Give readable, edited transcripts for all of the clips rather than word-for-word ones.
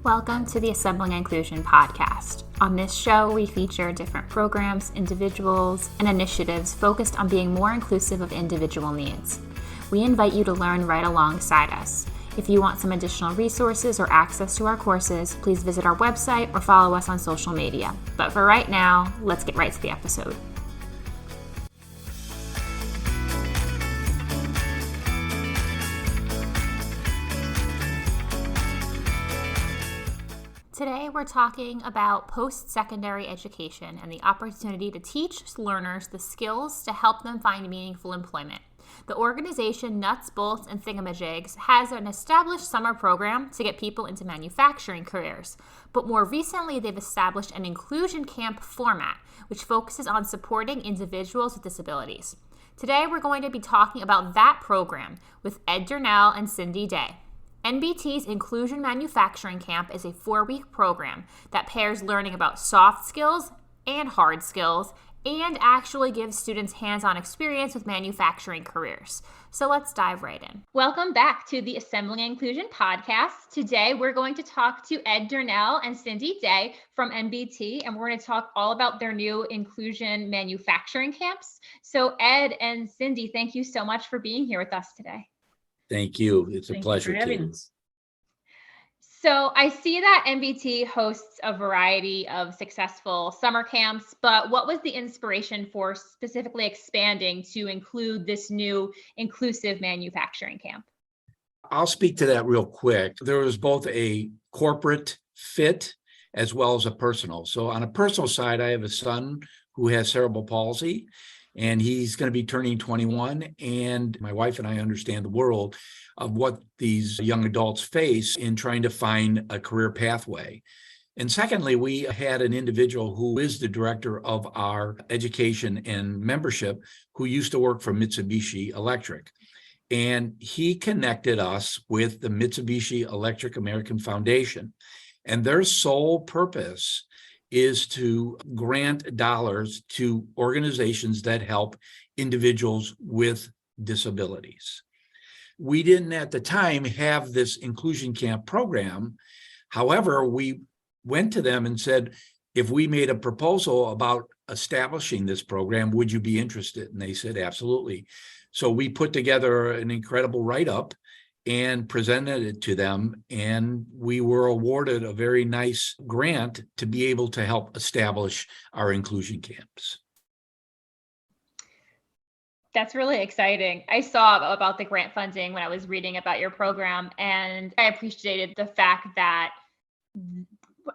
Welcome to the Assembling Inclusion podcast. On this show, we feature different programs, individuals, and initiatives focused on being more inclusive of individual needs. We invite you to learn right alongside us. If you want some additional resources or access to our courses, please visit our website or follow us on social media. But for right now, let's get right to the episode. Today, we're talking about post-secondary education and the opportunity to teach learners the skills to help them find meaningful employment. The organization Nuts, Bolts, and Thingamajigs has an established summer program to get people into manufacturing careers, but more recently, they've established an inclusion camp format, which focuses on supporting individuals with disabilities. Today, we're going to be talking about that program with Ed Dernulc and Cindy Day. NBT's Inclusion Manufacturing Camp is a 4-week program that pairs learning about soft skills and hard skills and actually gives students hands-on experience with manufacturing careers. So let's dive right in. Welcome back to the Assembling Inclusion podcast. Today, we're going to talk to Ed Dernulc and Cindy Day from NBT, and we're going to talk all about their new inclusion manufacturing camps. So Ed and Cindy, thank you so much for being here with us today. Thank you. It's a pleasure. Thank you for having us. So I see that NBT hosts a variety of successful summer camps, but what was the inspiration for specifically expanding to include this new inclusive manufacturing camp? I'll speak to that real quick. There was both a corporate fit as well as a personal. So on a personal side, I have a son who has cerebral palsy, and he's going to be turning 21. And my wife and I understand the world of what these young adults face in trying to find a career pathway. And secondly, we had an individual who is the director of our education and membership who used to work for Mitsubishi Electric. And he connected us with the Mitsubishi Electric American Foundation. And their sole purpose is to grant dollars to organizations that help individuals with disabilities. We didn't at the time have this inclusion camp program. However, we went to them and said, if we made a proposal about establishing this program, would you be interested? And they said, absolutely. So we put together an incredible write-up and presented it to them, and we were awarded a very nice grant to be able to help establish our inclusion camps. That's really exciting. I saw about the grant funding when I was reading about your program, and I appreciated the fact that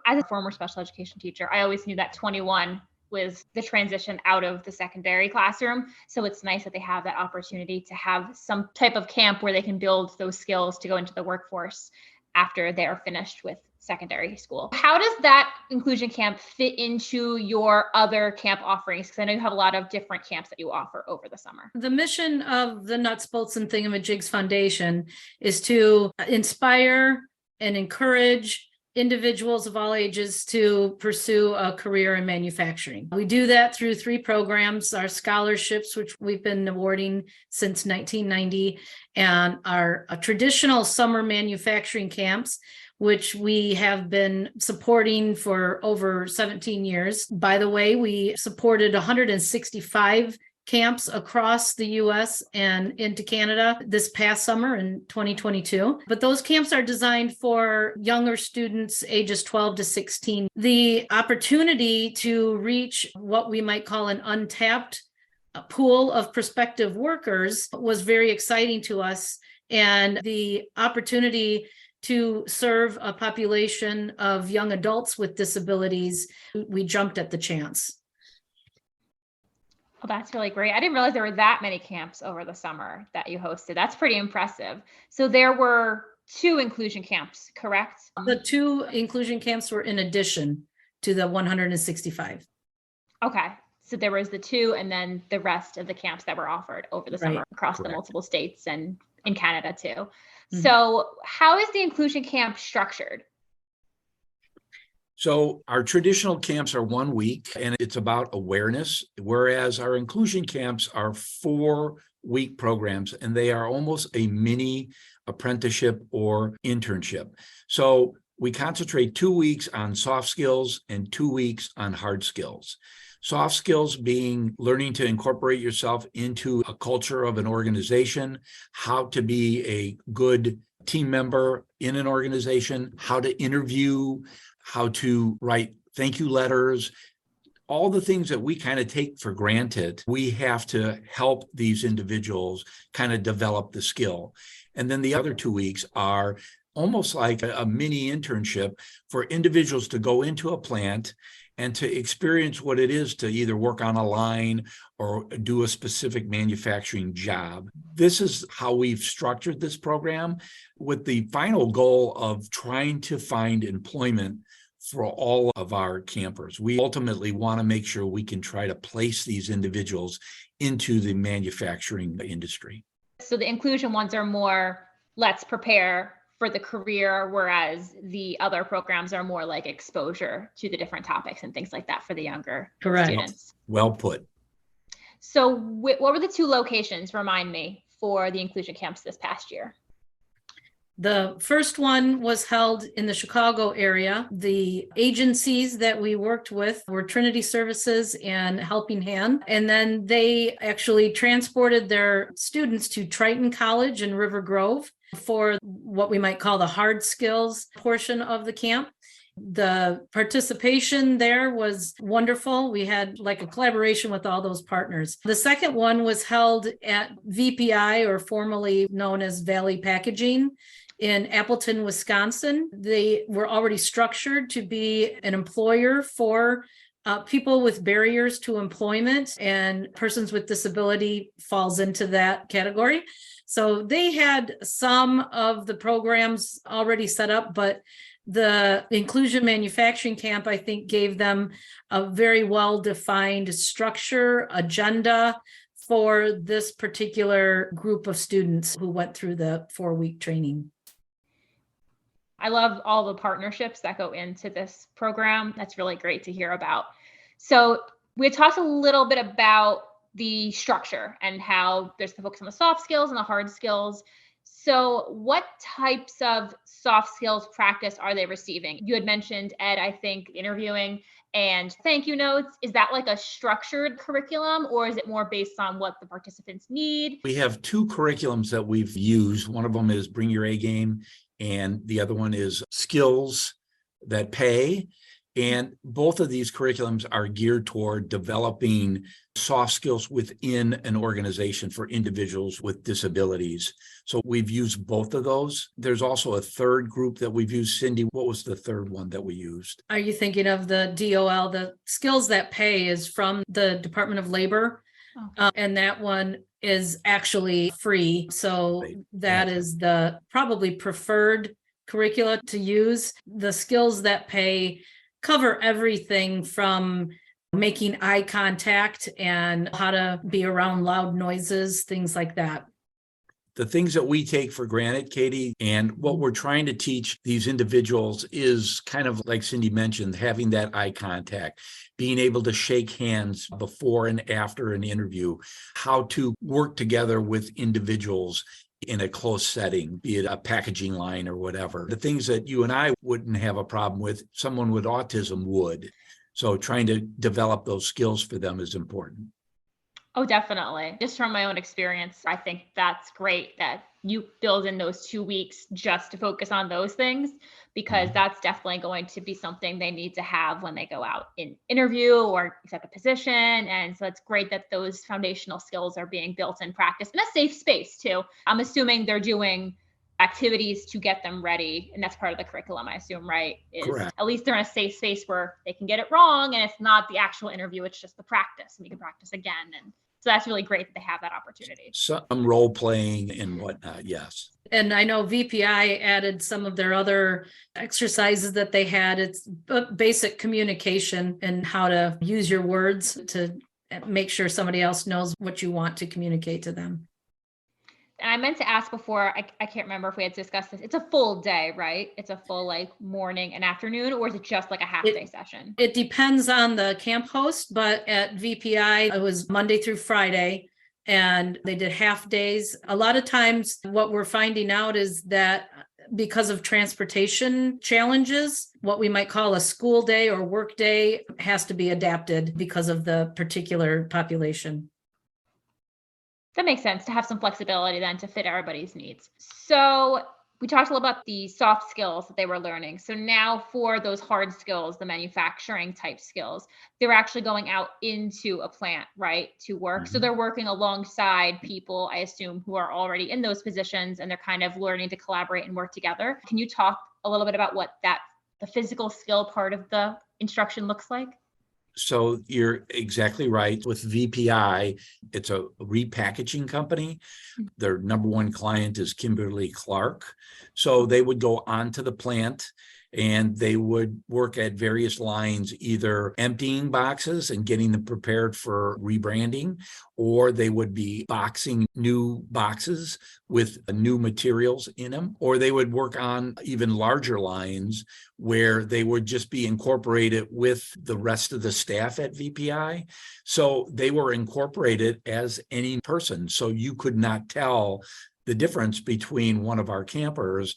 as a former special education teacher, I always knew that 21 was the transition out of the secondary classroom. So it's nice that they have that opportunity to have some type of camp where they can build those skills to go into the workforce after they're finished with secondary school. How does that inclusion camp fit into your other camp offerings? Because I know you have a lot of different camps that you offer over the summer. The mission of the Nuts, Bolts, and Thingamajigs Foundation is to inspire and encourage individuals of all ages to pursue a career in manufacturing. We do that through 3 programs: our scholarships, which we've been awarding since 1990, and our traditional summer manufacturing camps, which we have been supporting for over 17 years. By the way, we supported 165 camps across the U.S. and into Canada this past summer in 2022. But those camps are designed for younger students ages 12 to 16. The opportunity to reach what we might call an untapped pool of prospective workers was very exciting to us. And the opportunity to serve a population of young adults with disabilities, we jumped at the chance. Well, that's really great. I didn't realize there were that many camps over the summer that you hosted. That's pretty impressive. So there were 2 inclusion camps, correct? The 2 inclusion camps were in addition to the 165. Okay. So there was the 2 and then the rest of the camps that were offered over the summer across the multiple states and in Canada too. Mm-hmm. So how is the inclusion camp structured? So our traditional camps are 1 week, and it's about awareness, whereas our inclusion camps are 4-week programs, and they are almost a mini apprenticeship or internship. So We concentrate 2 weeks on soft skills and 2 weeks on hard skills. Soft skills being learning to incorporate yourself into a culture of an organization, how to be a good team member in an organization, how to interview, how to write thank you letters, all the things that we kind of take for granted. We have to help these individuals kind of develop the skill. And then the other 2 weeks are almost like a mini internship for individuals to go into a plant and to experience what it is to either work on a line or do a specific manufacturing job. This is how we've structured this program, with the final goal of trying to find employment for all of our campers. We ultimately want to make sure we can try to place these individuals into the manufacturing industry. So the inclusion ones are more, let's prepare for the career, whereas the other programs are more like exposure to the different topics and things like that for the younger students. Well put. So what were the 2 locations, remind me, for the inclusion camps this past year? The first one was held in the Chicago area. The agencies that we worked with were Trinity Services and Helping Hand. And then they actually transported their students to Triton College in River Grove for what we might call the hard skills portion of the camp. The participation there was wonderful. We had like a collaboration with all those partners. The second one was held at VPI, or formerly known as Valley Packaging, in Appleton, Wisconsin. They were already structured to be an employer for people with barriers to employment, and persons with disability falls into that category. So they had some of the programs already set up, but the Inclusion Manufacturing Camp, I think, gave them a very well-defined structure, agenda for this particular group of students who went through the 4-week training. I love all the partnerships that go into this program. That's really great to hear about. So we talked a little bit about the structure and how there's the focus on the soft skills and the hard skills. So what types of soft skills practice are they receiving? You had mentioned, Ed, I think, interviewing and thank you notes. Is that like a structured curriculum, or is it more based on what the participants need? We have 2 curriculums that we've used. One of them is Bring Your A Game, and the other one is Skills That Pay. And both of these curriculums are geared toward developing soft skills within an organization for individuals with disabilities. So we've used both of those. There's also a third group that we've used. Cindy, what was the third one that we used? Are you thinking of the DOL? The Skills That Pay is from the Department of Labor. And that one is actually free. So that is the probably preferred curricula to use. The Skills That Pay cover everything from making eye contact and how to be around loud noises, things like that. The things that we take for granted, Katie, and what we're trying to teach these individuals is kind of like Cindy mentioned, having that eye contact, being able to shake hands before and after an interview, how to work together with individuals in a close setting, be it a packaging line or whatever. The things that you and I wouldn't have a problem with, someone with autism would. So trying to develop those skills for them is important. Oh, definitely. Just from my own experience, I think that's great that you build in those 2 weeks just to focus on those things, because that's definitely going to be something they need to have when they go out in interview or accept a position. And so it's great that those foundational skills are being built in practice in a safe space too. I'm assuming they're doing activities to get them ready, and that's part of the curriculum, I assume, right? Correct. At least they're in a safe space where they can get it wrong, and it's not the actual interview, it's just the practice, and you can practice again. And so that's really great that they have that opportunity. Some role playing and whatnot, yes. And I know VPI added some of their other exercises that they had. It's basic communication and how to use your words to make sure somebody else knows what you want to communicate to them. And I meant to ask before, I can't remember if we had discussed this. It's a full day, right? It's a full like morning and afternoon, or is it just like a half day session? It depends on the camp host, but at VPI, it was Monday through Friday, and they did half days. A lot of times what we're finding out is that because of transportation challenges, what we might call a school day or work day has to be adapted because of the particular population. That makes sense, to have some flexibility then to fit everybody's needs. So we talked a little about the soft skills that they were learning. So now for those hard skills, the manufacturing type skills, they're actually going out into a plant, right, to work. So Mhm. they're working alongside people, I assume, who are already in those positions, and they're kind of learning to collaborate and work together. Can you talk a little bit about what the physical skill part of the instruction looks like? So you're exactly right. With VPI, it's a repackaging company. Their number one client is Kimberly-Clark. So they would go onto the plant and they would work at various lines, either emptying boxes and getting them prepared for rebranding, or they would be boxing new boxes with new materials in them, or they would work on even larger lines where they would just be incorporated with the rest of the staff at VPI. So they were incorporated as any person. So you could not tell the difference between one of our campers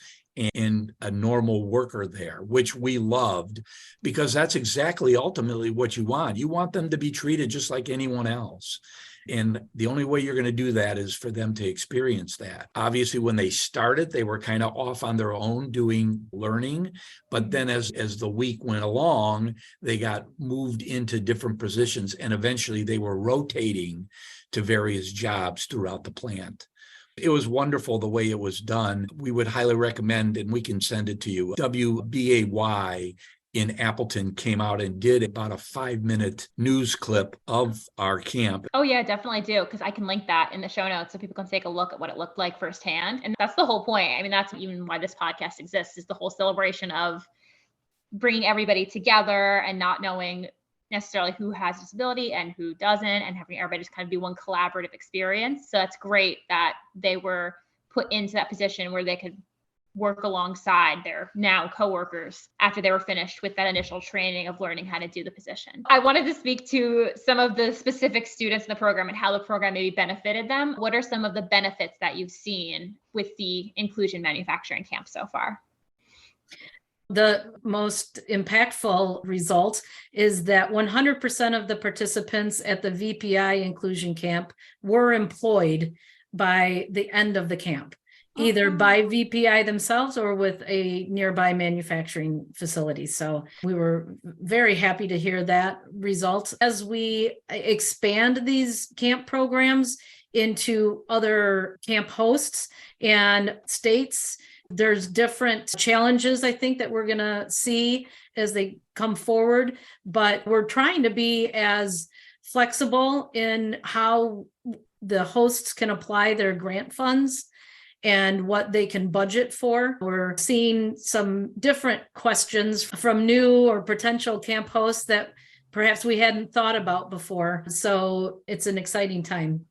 and a normal worker there, which we loved, because that's exactly ultimately what you want. You want them to be treated just like anyone else. And the only way you're going to do that is for them to experience that. Obviously, when they started, they were kind of off on their own doing learning. But then as the week went along, they got moved into different positions, and eventually they were rotating to various jobs throughout the plant. It was wonderful the way it was done. We would highly recommend, and we can send it to you. WBAY in Appleton came out and did about a 5-minute news clip of our camp. Oh yeah, definitely do, because I can link that in the show notes so people can take a look at what it looked like firsthand. And that's the whole point. I mean, that's even why this podcast exists, is the whole celebration of bringing everybody together and not knowing necessarily who has a disability and who doesn't, and having everybody just kind of do one collaborative experience. So that's great that they were put into that position where they could work alongside their now coworkers after they were finished with that initial training of learning how to do the position. I wanted to speak to some of the specific students in the program and how the program maybe benefited them. What are some of the benefits that you've seen with the Inclusion Manufacturing Camp so far? The most impactful result is that 100% of the participants at the VPI inclusion camp were employed by the end of the camp, either by VPI themselves or with a nearby manufacturing facility. So we were very happy to hear that result. As we expand these camp programs into other camp hosts and states, there's different challenges, I think, that we're going to see as they come forward, but we're trying to be as flexible in how the hosts can apply their grant funds and what they can budget for. We're seeing some different questions from new or potential camp hosts that perhaps we hadn't thought about before. So it's an exciting time.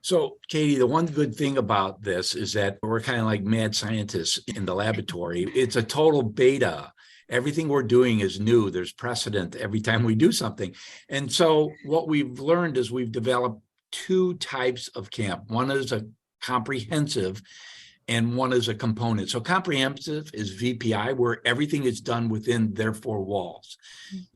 So, Katie, the one good thing about this is that we're kind of like mad scientists in the laboratory. It's a total beta. Everything we're doing is new. There's precedent every time we do something. And so what we've learned is we've developed two types of camp. One is a comprehensive and one is a component. So comprehensive is VPI, where everything is done within their four walls.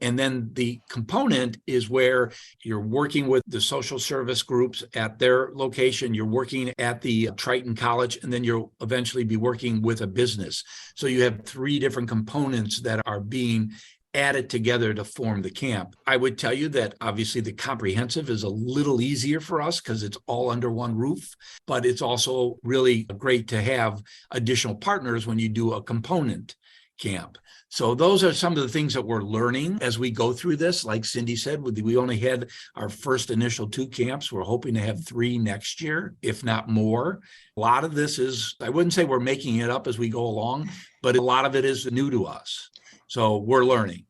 And then the component is where you're working with the social service groups at their location, you're working at the Triton College, and then you'll eventually be working with a business. So you have three different components that are being added together to form the camp. I would tell you that obviously the comprehensive is a little easier for us because it's all under one roof, but it's also really great to have additional partners when you do a component camp. So those are some of the things that we're learning as we go through this. Like Cindy said, we only had our first initial 2 camps. We're hoping to have 3 next year, if not more. A lot of this is, I wouldn't say we're making it up as we go along, but a lot of it is new to us. So we're learning.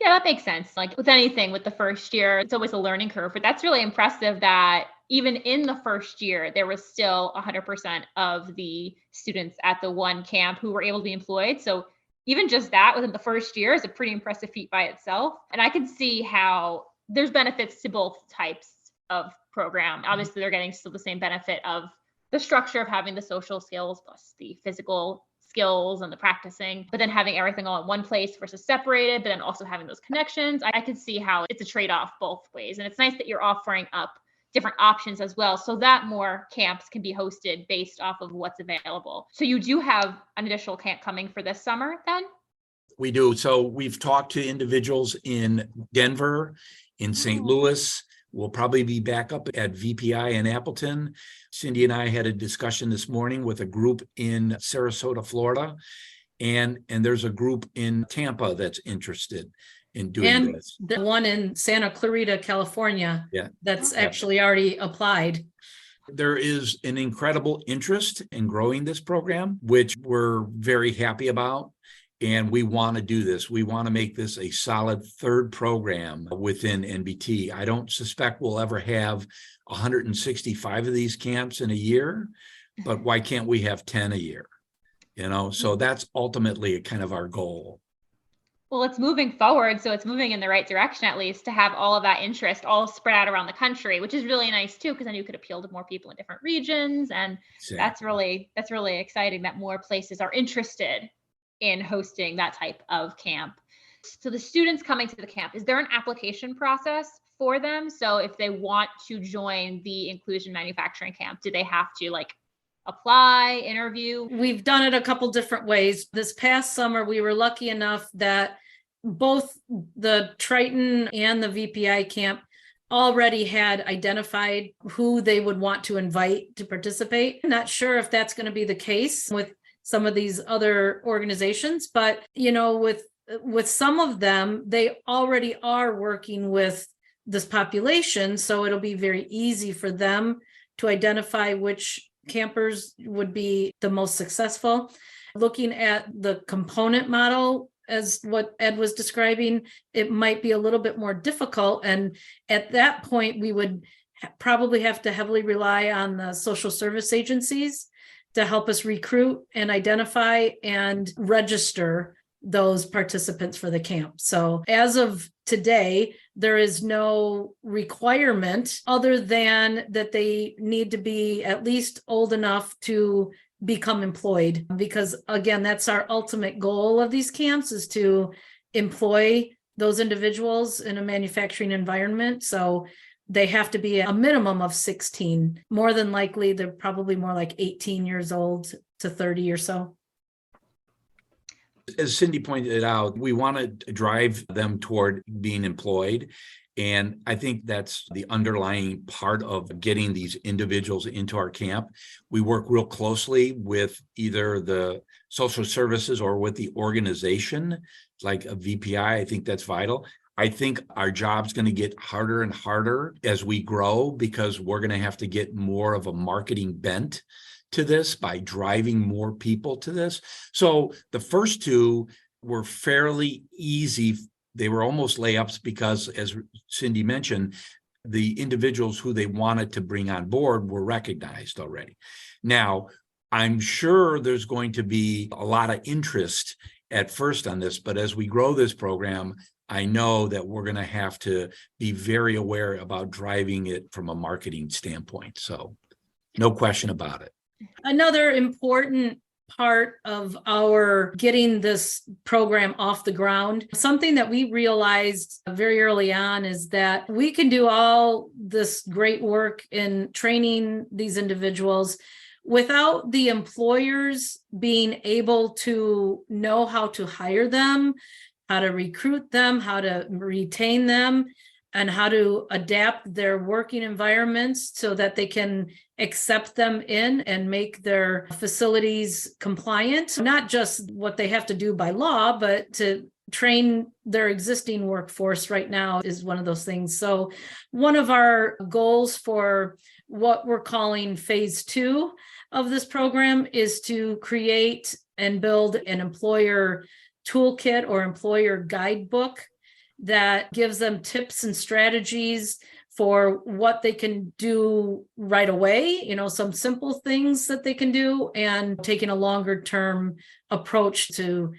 Yeah, that makes sense. Like with anything, with the first year, it's always a learning curve, but that's really impressive that even in the first year, there was still 100% of the students at the one camp who were able to be employed. So even just that within the first year is a pretty impressive feat by itself. And I can see how there's benefits to both types of program. Obviously, they're getting still the same benefit of the structure of having the social skills plus the physical skills and the practicing, but then having everything all in one place versus separated, but then also having those connections. I could see how it's a trade-off both ways. And it's nice that you're offering up different options as well, so that more camps can be hosted based off of what's available. So you do have an additional camp coming for this summer then? We do. So we've talked to individuals in Denver, in St. Louis. We'll probably be back up at VPI in Appleton. Cindy and I had a discussion this morning with a group in Sarasota, Florida, and there's a group in Tampa that's interested in doing And this. the one in Santa Clarita, California, Yeah. that's actually already applied. There is an incredible interest in growing this program, which we're very happy about. And we want to do this. We want to make this a solid third program within NBT. I don't suspect we'll ever have 165 of these camps in a year, but why can't we have 10 a year? So that's ultimately kind of our goal. Well, it's moving forward, so it's moving in the right direction, at least, to have all of that interest all spread out around the country, which is really nice too, because then you could appeal to more people in different regions, and that's really exciting that more places are interested in hosting that type of camp. So the students coming to the camp, is there an application process for them? So if they want to join the Inclusion Manufacturing Camp, do they have to apply, interview? We've done it a couple different ways. This past summer, we were lucky enough that both the Triton and the VPI camp already had identified who they would want to invite to participate. I'm not sure if that's going to be the case with some of these other organizations, but with some of them, they already are working with this population, so it'll be very easy for them to identify which campers would be the most successful. Looking at the component model, as what Ed was describing, it might be a little bit more difficult. And at that point, we would probably have to heavily rely on the social service agencies to help us recruit and identify and register those participants for the camp. So as of today, there is no requirement other than that they need to be at least old enough to become employed, because again, that's our ultimate goal of these camps, is to employ those individuals in a manufacturing environment. So they have to be a minimum of 16. More than likely, they're probably more like 18 years old to 30 or so. As Cindy pointed out, we want to drive them toward being employed. And I think that's the underlying part of getting these individuals into our camp. We work real closely with either the social services or with the organization, like a VPI. I think that's vital. I think our job's going to get harder and harder as we grow, because we're going to have to get more of a marketing bent to this by driving more people to this. So the first two were fairly easy. They were almost layups because, as Cindy mentioned, the individuals who they wanted to bring on board were recognized already. Now, I'm sure there's going to be a lot of interest at first on this, but as we grow this program, I know that we're going to have to be very aware about driving it from a marketing standpoint. So no question about it. Another important part of our getting this program off the ground, something that we realized very early on, is that we can do all this great work in training these individuals without the employers being able to know how to hire them, how to recruit them, how to retain them, and how to adapt their working environments so that they can accept them in and make their facilities compliant. Not just what they have to do by law, but to train their existing workforce right now is one of those things. So one of our goals for what we're calling phase 2 of this program is to create and build an employer toolkit or employer guidebook that gives them tips and strategies for what they can do right away, some simple things that they can do, and taking a longer term approach to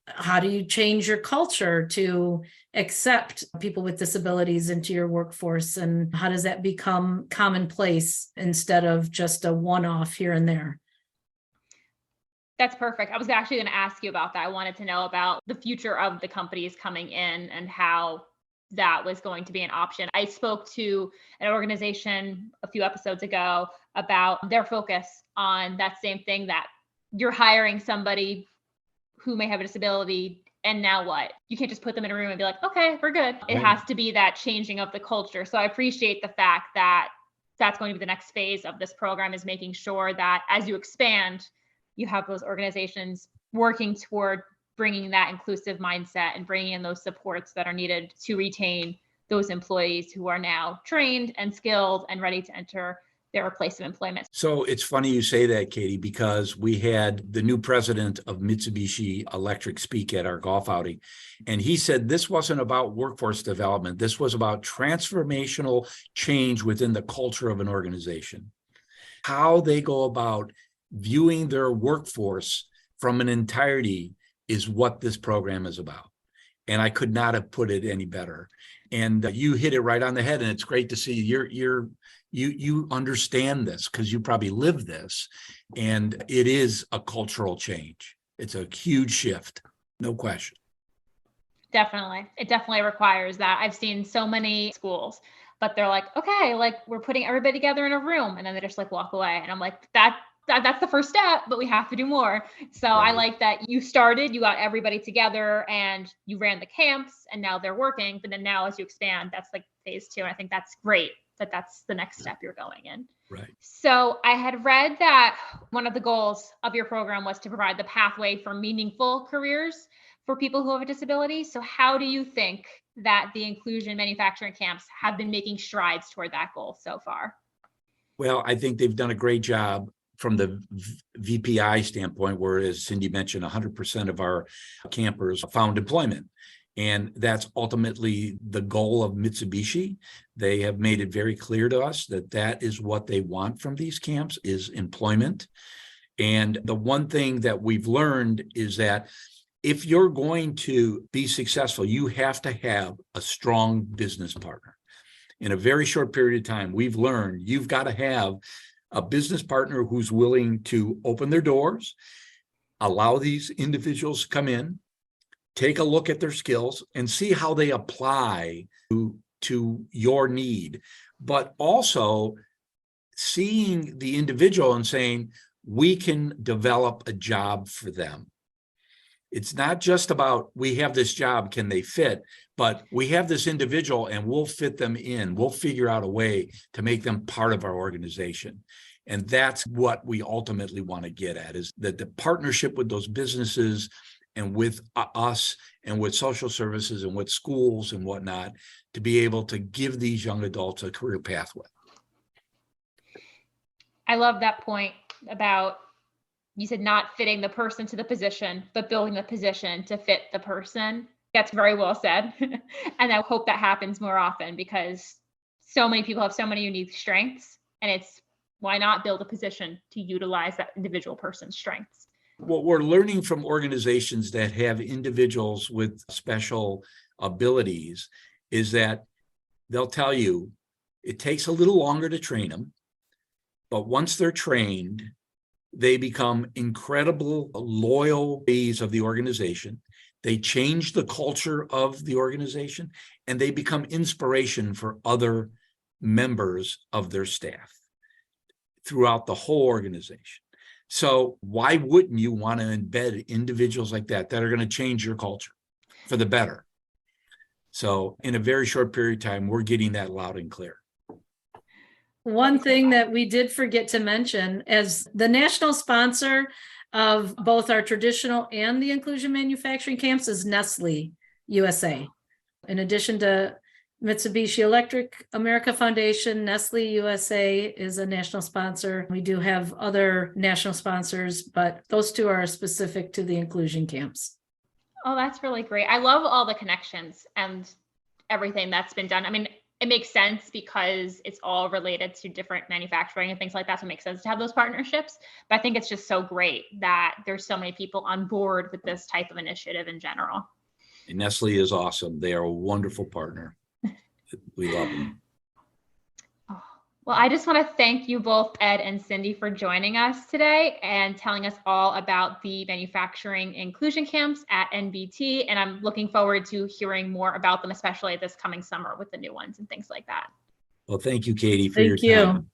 how do you change your culture to accept people with disabilities into your workforce, and how does that become commonplace instead of just a one-off here and there. That's perfect. I was actually going to ask you about that. I wanted to know about the future of the companies coming in and how that was going to be an option. I spoke to an organization a few episodes ago about their focus on that same thing, that you're hiring somebody who may have a disability, and now what? You can't just put them in a room and be like, okay, we're good. It has to be that changing of the culture. So I appreciate the fact that that's going to be the next phase of this program, is making sure that as you expand, you have those organizations working toward bringing that inclusive mindset and bringing in those supports that are needed to retain those employees who are now trained and skilled and ready to enter their place of employment. So it's funny you say that, Katie, because we had the new president of Mitsubishi Electric speak at our golf outing, and he said this wasn't about workforce development. This was about transformational change within the culture of an organization. How they go about viewing their workforce from an entirety is what this program is about. And I could not have put it any better. And you hit it right on the head. And it's great to see you understand this, because you probably live this. And it is a cultural change. It's a huge shift, no question. Definitely. It definitely requires that. I've seen so many schools, but they're like, okay, like we're putting everybody together in a room, and then they just like walk away. And I'm like, that's the first step, but we have to do more. So Right. I like that you got everybody together and you ran the camps, and now they're working. But then now as you expand, that's like phase 2. And I think that's great that that's the next step you're going in. Right. So I had read that one of the goals of your program was to provide the pathway for meaningful careers for people who have a disability. So how do you think that the inclusion manufacturing camps have been making strides toward that goal so far? Well, I think they've done a great job from the VPI standpoint, where, as Cindy mentioned, 100% of our campers found employment. And that's ultimately the goal of Mitsubishi. They have made it very clear to us that that is what they want from these camps, is employment. And the one thing that we've learned is that if you're going to be successful, you have to have a strong business partner. In a very short period of time, we've learned you've got to have a business partner who's willing to open their doors, allow these individuals to come in, take a look at their skills and see how they apply to your need, but also seeing the individual and saying, we can develop a job for them. It's not just about, we have this job, can they fit? But we have this individual and we'll fit them in. We'll figure out a way to make them part of our organization. And that's what we ultimately want to get at, is that the partnership with those businesses and with us and with social services and with schools and whatnot, to be able to give these young adults a career pathway. I love that point about, you said not fitting the person to the position, but building the position to fit the person. That's very well said. And I hope that happens more often, because so many people have so many unique strengths, and it's, why not build a position to utilize that individual person's strengths? What we're learning from organizations that have individuals with special abilities is that they'll tell you it takes a little longer to train them, but once they're trained, they become incredible, loyal employees of the organization. They change the culture of the organization, and they become inspiration for other members of their staff throughout the whole organization. So why wouldn't you want to embed individuals like that are going to change your culture for the better? So in a very short period of time, we're getting that loud and clear. One thing that we did forget to mention, as the national sponsor of both our traditional and the inclusion manufacturing camps, is Nestle USA. In addition to Mitsubishi Electric America Foundation, Nestle USA is a national sponsor. We do have other national sponsors, but those two are specific to the inclusion camps. Oh, that's really great. I love all the connections and everything that's been done. I mean, it makes sense because it's all related to different manufacturing and things like that. So it makes sense to have those partnerships. But I think it's just so great that there's so many people on board with this type of initiative in general. And Nestle is awesome. They are a wonderful partner. We love them. Oh, Well, I just want to thank you both, Ed and Cindy, for joining us today and telling us all about the manufacturing inclusion camps at NBT. And I'm looking forward to hearing more about them, especially this coming summer with the new ones and things like that. Well, thank you, Katie, for your Thank you. time.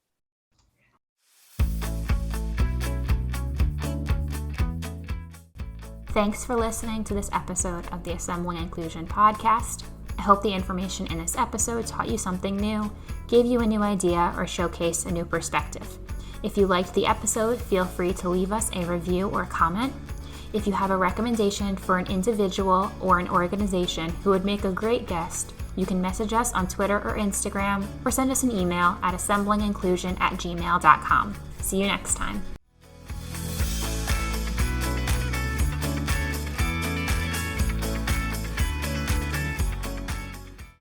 Thanks for listening to this episode of the Assembling Inclusion podcast. I hope the information in this episode taught you something new, gave you a new idea, or showcased a new perspective. If you liked the episode, feel free to leave us a review or comment. If you have a recommendation for an individual or an organization who would make a great guest, you can message us on Twitter or Instagram, or send us an email at assemblinginclusion@gmail.com. See you next time.